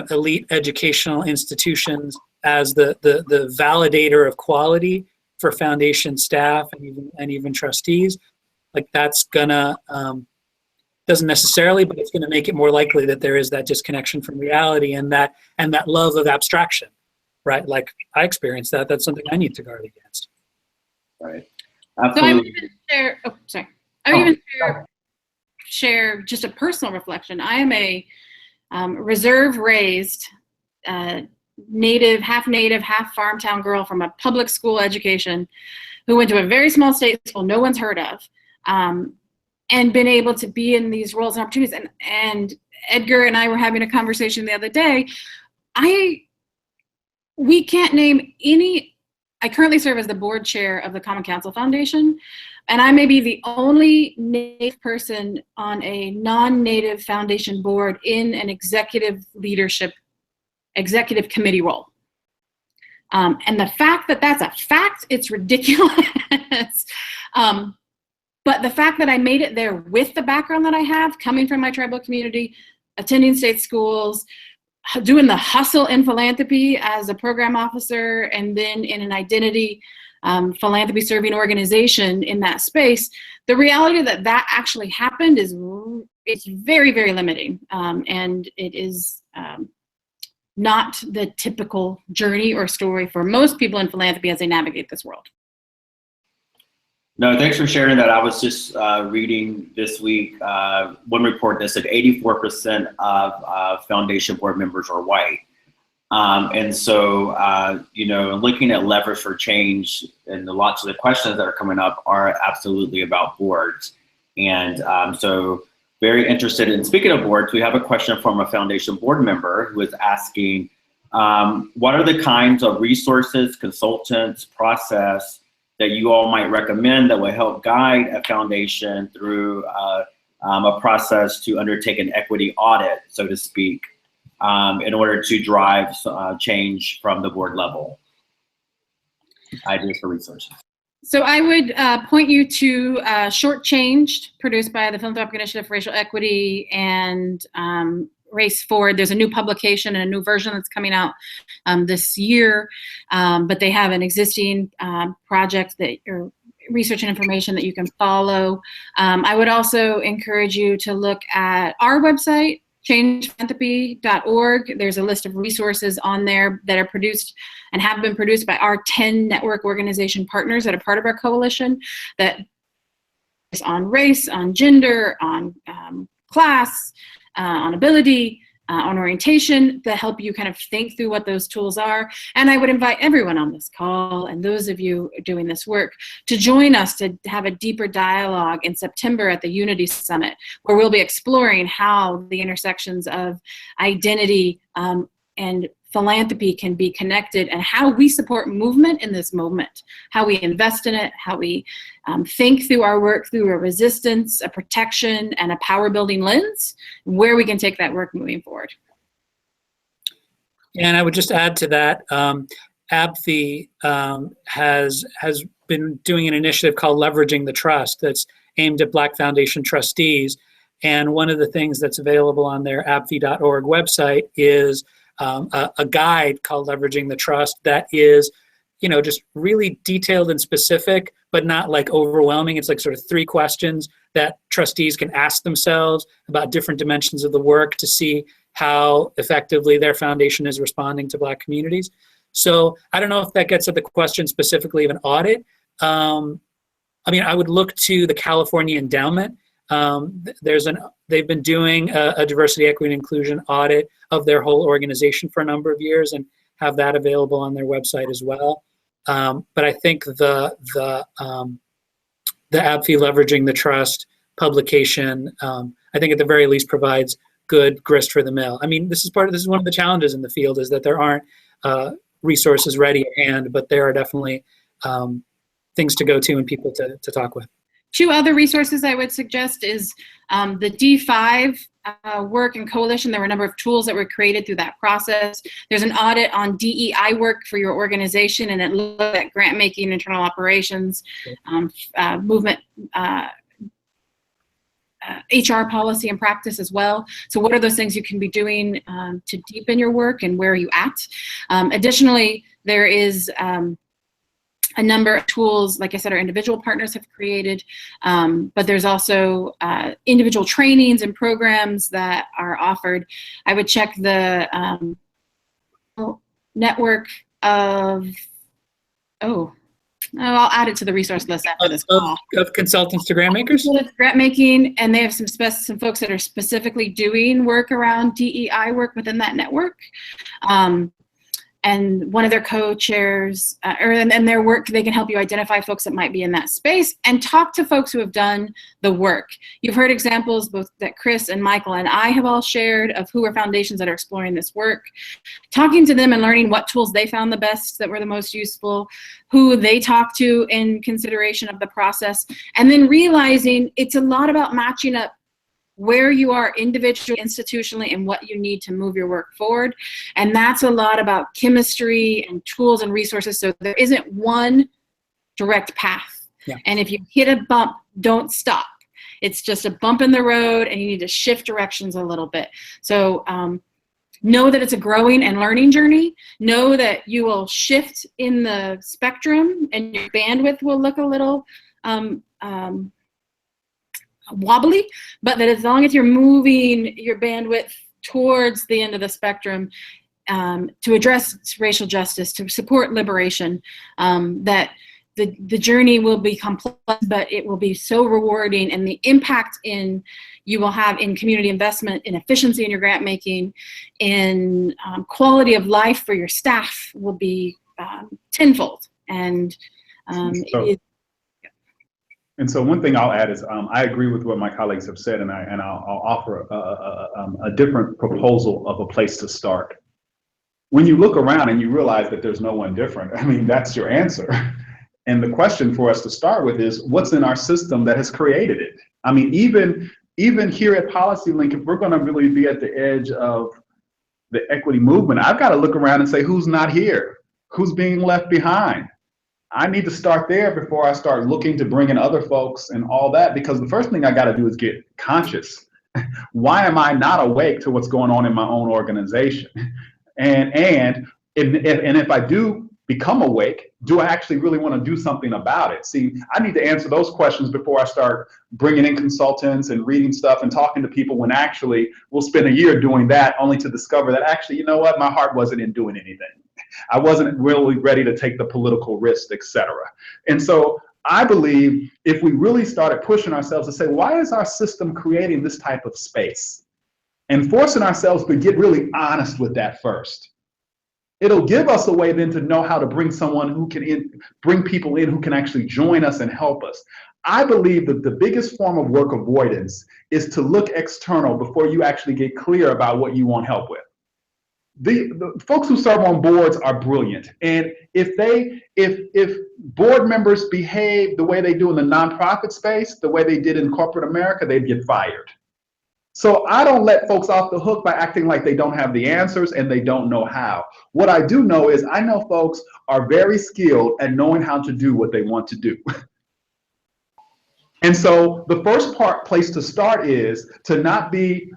elite educational institutions as the validator of quality for foundation staff and even trustees, like that's gonna doesn't necessarily, but it's gonna make it more likely that there is that disconnection from reality and that love of abstraction, right? Like I experienced that. That's something I need to guard against. Right. Absolutely. So I would even share. Oh, sorry. I would even share just a personal reflection. I am a reserve-raised, native, half farm town girl from a public school education who went to a very small state school no one's heard of, and been able to be in these roles and opportunities. And Edgar and I were having a conversation the other day. We can't name any. I currently serve as the board chair of the Common Council Foundation, And I may be the only Native person on a non-Native foundation board in an executive committee role. And the fact that that's a fact, it's ridiculous. But the fact that I made it there with the background that I have, coming from my tribal community, attending state schools, doing the hustle in philanthropy as a program officer, and then in an identity philanthropy serving organization in that space, the reality that that actually happened is it's very, very limiting. And it is not the typical journey or story for most people in philanthropy as they navigate this world. No, thanks for sharing that. I was just reading this week one report that said 84% of foundation board members are white. And so, you know, looking at levers for change, and lots of the questions that are coming up are absolutely about boards. And so very interested in, speaking of boards, we have a question from a foundation board member who is asking, what are the kinds of resources, consultants, process that you all might recommend that will help guide a foundation through a process to undertake an equity audit, so to speak, in order to drive change from the board level? Ideas for resources. So I would point you to Shortchanged, produced by the Philanthropic Initiative for Racial Equity and Race Forward. There's a new publication and a new version that's coming out this year, but they have an existing project that or research and information that you can follow. I would also encourage you to look at our website, changephilanthropy.org. There's a list of resources on there that are produced and have been produced by our 10 network organization partners that are part of our coalition, that is on race, on gender, on class, on ability, on orientation, that help you kind of think through what those tools are. And I would invite everyone on this call and those of you doing this work to join us to have a deeper dialogue in September at the Unity Summit, where we'll be exploring how the intersections of identity and philanthropy can be connected, and how we support movement in this moment, how we invest in it, how we think through our work through a resistance, a protection, and a power building lens, where we can take that work moving forward. And I would just add to that, ABFI has been doing an initiative called Leveraging the Trust that's aimed at Black Foundation trustees. And one of the things that's available on their abfi.org website is a guide called Leveraging the Trust that is, you know, just really detailed and specific, but not like overwhelming. It's like sort of 3 questions that trustees can ask themselves about different dimensions of the work to see how effectively their foundation is responding to Black communities. So I don't know if that gets at the question specifically of an audit. I mean, I would look to the California Endowment. They've been doing a diversity, equity, and inclusion audit of their whole organization for a number of years and have that available on their website as well. But I think the ABFI Leveraging the Trust publication, I think at the very least provides good grist for the mill. I mean, this is one of the challenges in the field, is that there aren't resources ready at hand, but there are definitely things to go to and people to talk with. 2 other resources I would suggest is the D5 work and coalition. There were a number of tools that were created through that process. There's an audit on DEI work for your organization, and it looks at grant making, internal operations, movement, HR policy and practice as well. So what are those things you can be doing to deepen your work, and where are you at? Additionally, there is a number of tools, like I said, our individual partners have created, but there's also individual trainings and programs that are offered. I would check the network of, I'll add it to the resource list after this call. Of consultants to Grantmakers? Grant making, and they have some folks that are specifically doing work around DEI work within that network. and one of their co-chairs, and their work, they can help you identify folks that might be in that space and talk to folks who have done the work. You've heard examples both that Chris and Michael and I have all shared of who are foundations that are exploring this work. Talking to them and learning what tools they found the best, that were the most useful, who they talked to in consideration of the process, and then realizing it's a lot about matching up where you are individually, institutionally, and what you need to move your work forward. And that's a lot about chemistry and tools and resources. So there isn't one direct path. Yeah. And if you hit a bump, don't stop. It's just a bump in the road and you need to shift directions a little bit. So know that it's a growing and learning journey. Know that you will shift in the spectrum and your bandwidth will look a little wobbly, but that as long as you're moving your bandwidth towards the end of the spectrum to address racial justice, to support liberation, that the journey will be complex, but it will be so rewarding, and the impact you will have in community investment, in efficiency in your grant making, in quality of life for your staff will be tenfold. And And so one thing I'll add is I agree with what my colleagues have said, and I'll offer a different proposal of a place to start. When you look around and you realize that there's no one different, I mean, that's your answer. And the question for us to start with is, what's in our system that has created it? I mean, even here at PolicyLink, if we're going to really be at the edge of the equity movement, I've got to look around and say, who's not here? Who's being left behind? I need to start there before I start looking to bring in other folks and all that, because the first thing I got to do is get conscious. Why am I not awake to what's going on in my own organization? And if I do become awake, do I actually really want to do something about it? See, I need to answer those questions before I start bringing in consultants and reading stuff and talking to people, when actually we'll spend a year doing that only to discover that actually, you know what, my heart wasn't in doing anything. I wasn't really ready to take the political risk, etc. And so I believe if we really started pushing ourselves to say, why is our system creating this type of space? And forcing ourselves to get really honest with that first. It'll give us a way then to know how to bring someone who can bring people in who can actually join us and help us. I believe that the biggest form of work avoidance is to look external before you actually get clear about what you want help with. The folks who serve on boards are brilliant, and if board members behave the way they do in the nonprofit space, the way they did in corporate America, they'd get fired. So I don't let folks off the hook by acting like they don't have the answers and they don't know how. What I do know is I know folks are very skilled at knowing how to do what they want to do. And so the first place to start is to not be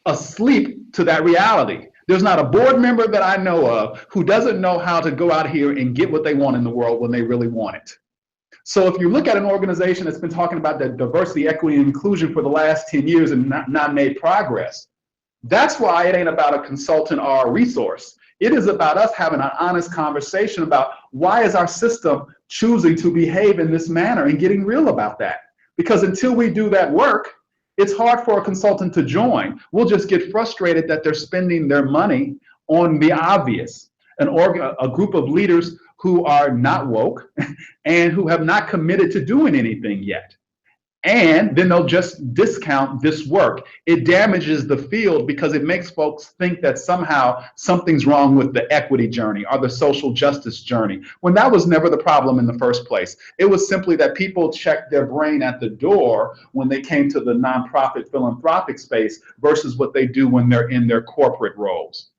asleep to that reality. There's not a board member that I know of who doesn't know how to go out here and get what they want in the world when they really want it. So if you look at an organization that's been talking about that diversity, equity, and inclusion for the last 10 years and not made progress, that's why it ain't about a consultant or a resource. It is about us having an honest conversation about why is our system choosing to behave in this manner and getting real about that. Because until we do that work, it's hard for a consultant to join. We'll just get frustrated that they're spending their money on the obvious. A group of leaders who are not woke and who have not committed to doing anything yet. And then they'll just discount this work. It damages the field because it makes folks think that somehow something's wrong with the equity journey or the social justice journey, when that was never the problem in the first place. It was simply that people checked their brain at the door when they came to the nonprofit philanthropic space versus what they do when they're in their corporate roles.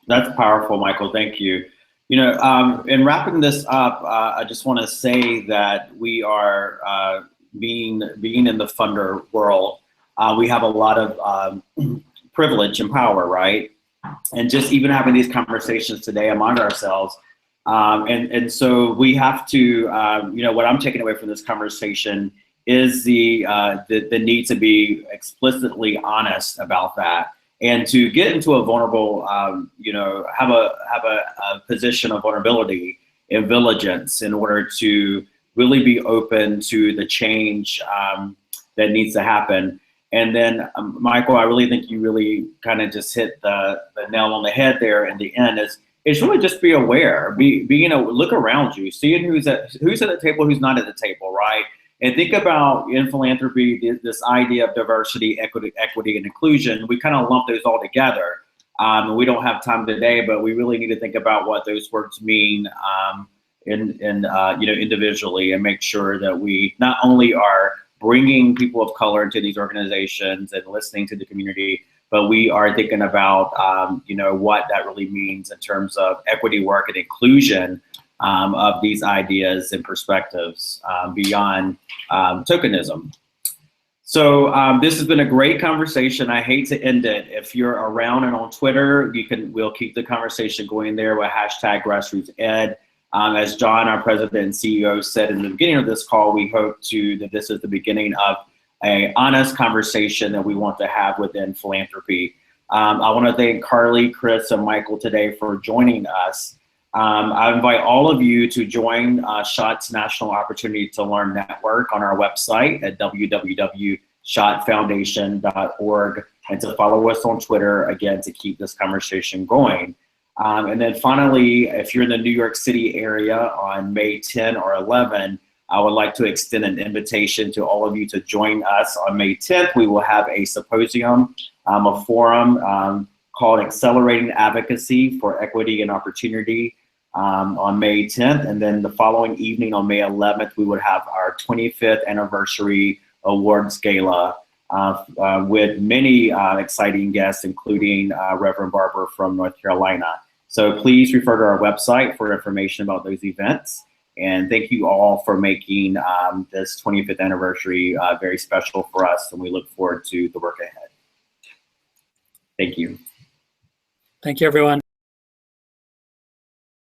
That's powerful, Michael. Thank you. You know, in wrapping this up, I just want to say that we are being in the funder world. We have a lot of privilege and power, right? And just even having these conversations today among ourselves, and so we have to, you know, what I'm taking away from this conversation is the need to be explicitly honest about that. And to get into a vulnerable, you know, have a position of vulnerability and vigilance in order to really be open to the change that needs to happen. And then, Michael, I really think you really kind of just hit the nail on the head there in the end. Is really just be aware, look around you, seeing who's at the table, who's not at the table, right? And think about in philanthropy, this idea of diversity, equity, and inclusion. We kind of lump those all together. We don't have time today, but we really need to think about what those words mean individually, and make sure that we not only are bringing people of color into these organizations and listening to the community, but we are thinking about what that really means in terms of equity work and inclusion of these ideas and perspectives beyond tokenism. So this has been a great conversation. I hate to end it. If you're around and on Twitter, we'll keep the conversation going there with #GrassrootsEd. As John, our president and CEO, said in the beginning of this call, we hope that this is the beginning of an honest conversation that we want to have within philanthropy. I want to thank Carly, Chris, and Michael today for joining us. I invite all of you to join SHOT's National Opportunity to Learn Network on our website at www.shotfoundation.org, and to follow us on Twitter, again, to keep this conversation going. And then finally, if you're in the New York City area on May 10 or 11, I would like to extend an invitation to all of you to join us on May 10th. We will have a symposium, a forum called Accelerating Advocacy for Equity and Opportunity on May 10th. And then the following evening on May 11th, we would have our 25th anniversary awards gala with many exciting guests, including Reverend Barber from North Carolina. So please refer to our website for information about those events. And thank you all for making this 25th anniversary very special for us. And we look forward to the work ahead. Thank you. Thank you, everyone.